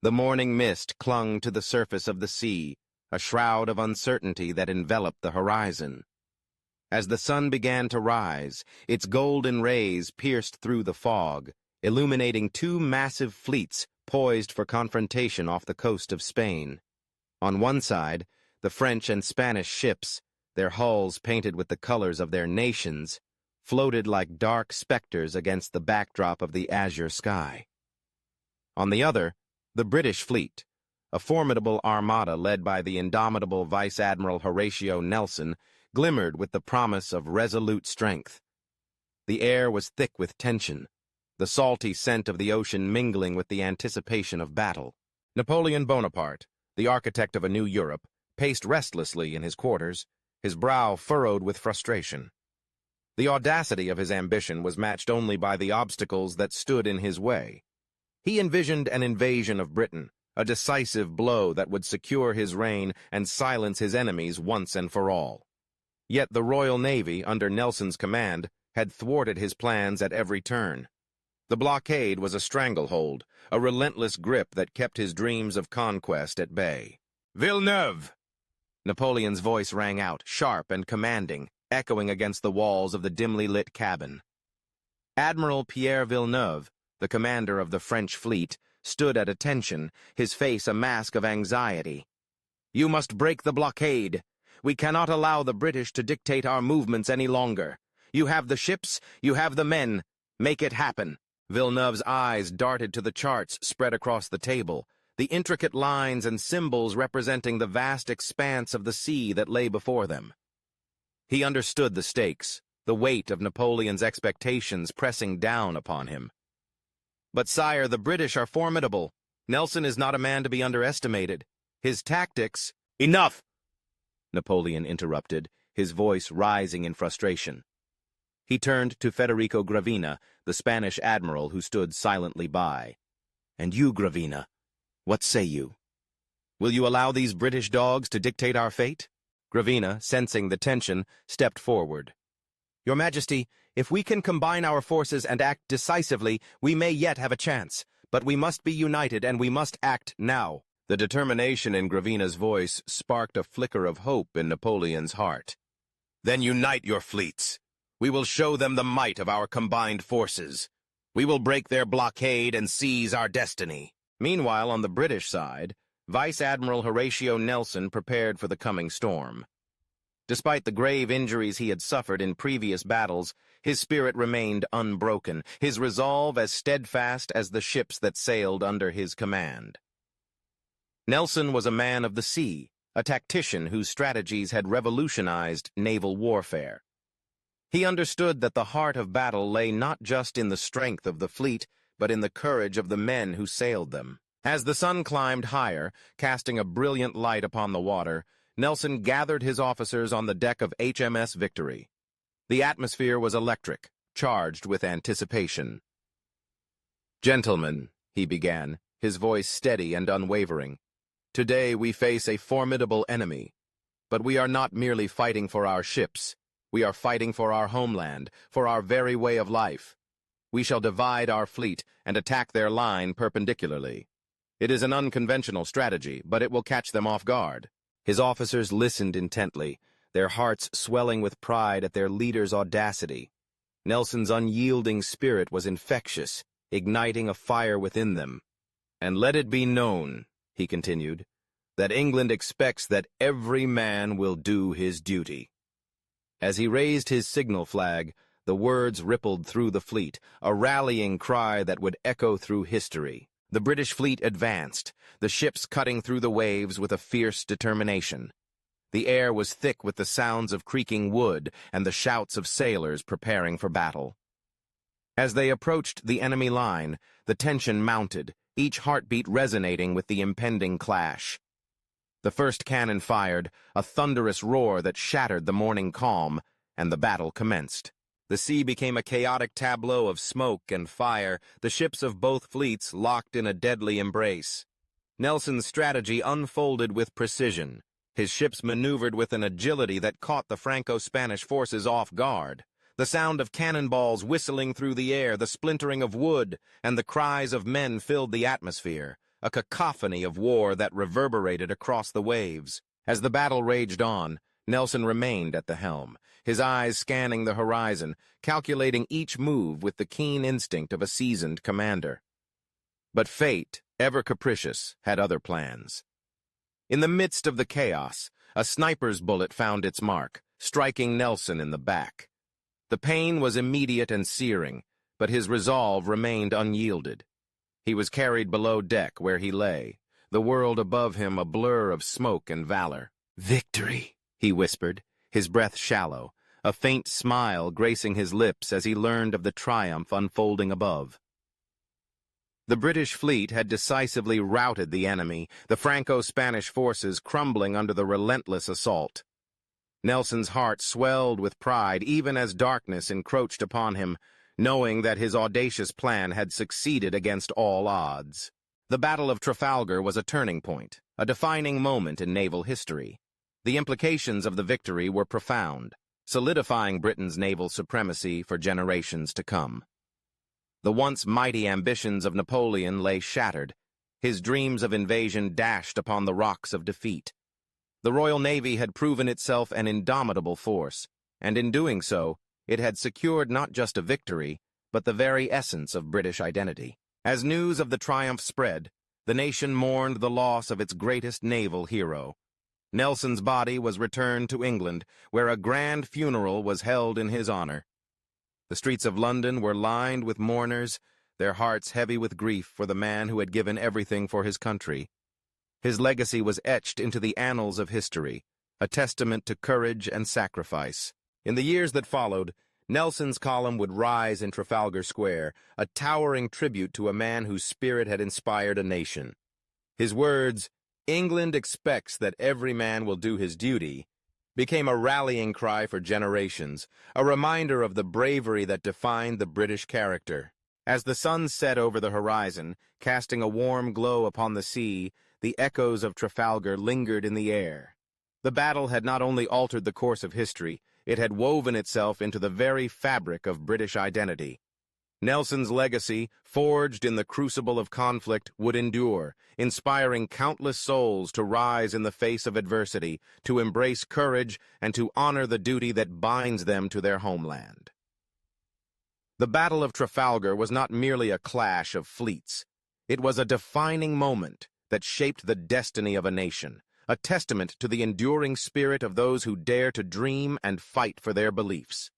The morning mist clung to the surface of the sea, a shroud of uncertainty that enveloped the horizon. As the sun began to rise, its golden rays pierced through the fog, illuminating two massive fleets poised for confrontation off the coast of Spain. On one side, the French and Spanish ships, their hulls painted with the colors of their nations, floated like dark specters against the backdrop of the azure sky. On the other, the British fleet, a formidable armada led by the indomitable Vice Admiral Horatio Nelson, glimmered with the promise of resolute strength. The air was thick with tension, the salty scent of the ocean mingling with the anticipation of battle. Napoleon Bonaparte, the architect of a new Europe, paced restlessly in his quarters, his brow furrowed with frustration. The audacity of his ambition was matched only by the obstacles that stood in his way. He envisioned an invasion of Britain, a decisive blow that would secure his reign and silence his enemies once and for all. Yet the Royal Navy, under Nelson's command, had thwarted his plans at every turn. The blockade was a stranglehold, a relentless grip that kept his dreams of conquest at bay. "Villeneuve!" Napoleon's voice rang out, sharp and commanding, echoing against the walls of the dimly lit cabin. Admiral Pierre Villeneuve, the commander of the French fleet, stood at attention, his face a mask of anxiety. "You must break the blockade. We cannot allow the British to dictate our movements any longer. You have the ships, you have the men. Make it happen." Villeneuve's eyes darted to the charts spread across the table, the intricate lines and symbols representing the vast expanse of the sea that lay before them. He understood the stakes, the weight of Napoleon's expectations pressing down upon him. "But sire, the British are formidable. Nelson is not a man to be underestimated. His tactics—" "Enough!" Napoleon interrupted, his voice rising in frustration. He turned to Federico Gravina, the Spanish admiral who stood silently by. "And you, Gravina, what say you? Will you allow these British dogs to dictate our fate?" Gravina, sensing the tension, stepped forward. "Your Majesty, if we can combine our forces and act decisively, we may yet have a chance. But we must be united, and we must act now." The determination in Gravina's voice sparked a flicker of hope in Napoleon's heart. "Then unite your fleets. We will show them the might of our combined forces. We will break their blockade and seize our destiny." Meanwhile, on the British side, Vice Admiral Horatio Nelson prepared for the coming storm. Despite the grave injuries he had suffered in previous battles, his spirit remained unbroken, his resolve as steadfast as the ships that sailed under his command. Nelson was a man of the sea, a tactician whose strategies had revolutionized naval warfare. He understood that the heart of battle lay not just in the strength of the fleet, but in the courage of the men who sailed them. As the sun climbed higher, casting a brilliant light upon the water, Nelson gathered his officers on the deck of HMS Victory. The atmosphere was electric, charged with anticipation. "Gentlemen," he began, his voice steady and unwavering, "today we face a formidable enemy. But we are not merely fighting for our ships. We are fighting for our homeland, for our very way of life. We shall divide our fleet and attack their line perpendicularly. It is an unconventional strategy, but it will catch them off guard." His officers listened intently, their hearts swelling with pride at their leader's audacity. Nelson's unyielding spirit was infectious, igniting a fire within them. "And let it be known," he continued, "that England expects that every man will do his duty." As he raised his signal flag, the words rippled through the fleet, a rallying cry that would echo through history. The British fleet advanced, the ships cutting through the waves with a fierce determination. The air was thick with the sounds of creaking wood and the shouts of sailors preparing for battle. As they approached the enemy line, the tension mounted, each heartbeat resonating with the impending clash. The first cannon fired, a thunderous roar that shattered the morning calm, and the battle commenced. The sea became a chaotic tableau of smoke and fire, the ships of both fleets locked in a deadly embrace. Nelson's strategy unfolded with precision. His ships maneuvered with an agility that caught the Franco-Spanish forces off guard. The sound of cannonballs whistling through the air, the splintering of wood, and the cries of men filled the atmosphere, a cacophony of war that reverberated across the waves. As the battle raged on, Nelson remained at the helm, his eyes scanning the horizon, calculating each move with the keen instinct of a seasoned commander. But fate, ever capricious, had other plans. In the midst of the chaos, a sniper's bullet found its mark, striking Nelson in the back. The pain was immediate and searing, but his resolve remained unyielded. He was carried below deck where he lay, the world above him a blur of smoke and valor. "Victory," he whispered, his breath shallow, a faint smile gracing his lips as he learned of the triumph unfolding above. The British fleet had decisively routed the enemy, the Franco-Spanish forces crumbling under the relentless assault. Nelson's heart swelled with pride even as darkness encroached upon him, knowing that his audacious plan had succeeded against all odds. The Battle of Trafalgar was a turning point, a defining moment in naval history. The implications of the victory were profound, solidifying Britain's naval supremacy for generations to come. The once mighty ambitions of Napoleon lay shattered, his dreams of invasion dashed upon the rocks of defeat. The Royal Navy had proven itself an indomitable force, and in doing so, it had secured not just a victory, but the very essence of British identity. As news of the triumph spread, the nation mourned the loss of its greatest naval hero. Nelson's body was returned to England, where a grand funeral was held in his honor. The streets of London were lined with mourners, their hearts heavy with grief for the man who had given everything for his country. His legacy was etched into the annals of history, a testament to courage and sacrifice. In the years that followed, Nelson's column would rise in Trafalgar Square, a towering tribute to a man whose spirit had inspired a nation. His words, "England expects that every man will do his duty," became a rallying cry for generations, a reminder of the bravery that defined the British character. As the sun set over the horizon, casting a warm glow upon the sea, the echoes of Trafalgar lingered in the air. The battle had not only altered the course of history, it had woven itself into the very fabric of British identity. Nelson's legacy, forged in the crucible of conflict, would endure, inspiring countless souls to rise in the face of adversity, to embrace courage, and to honor the duty that binds them to their homeland. The Battle of Trafalgar was not merely a clash of fleets. It was a defining moment that shaped the destiny of a nation, a testament to the enduring spirit of those who dare to dream and fight for their beliefs.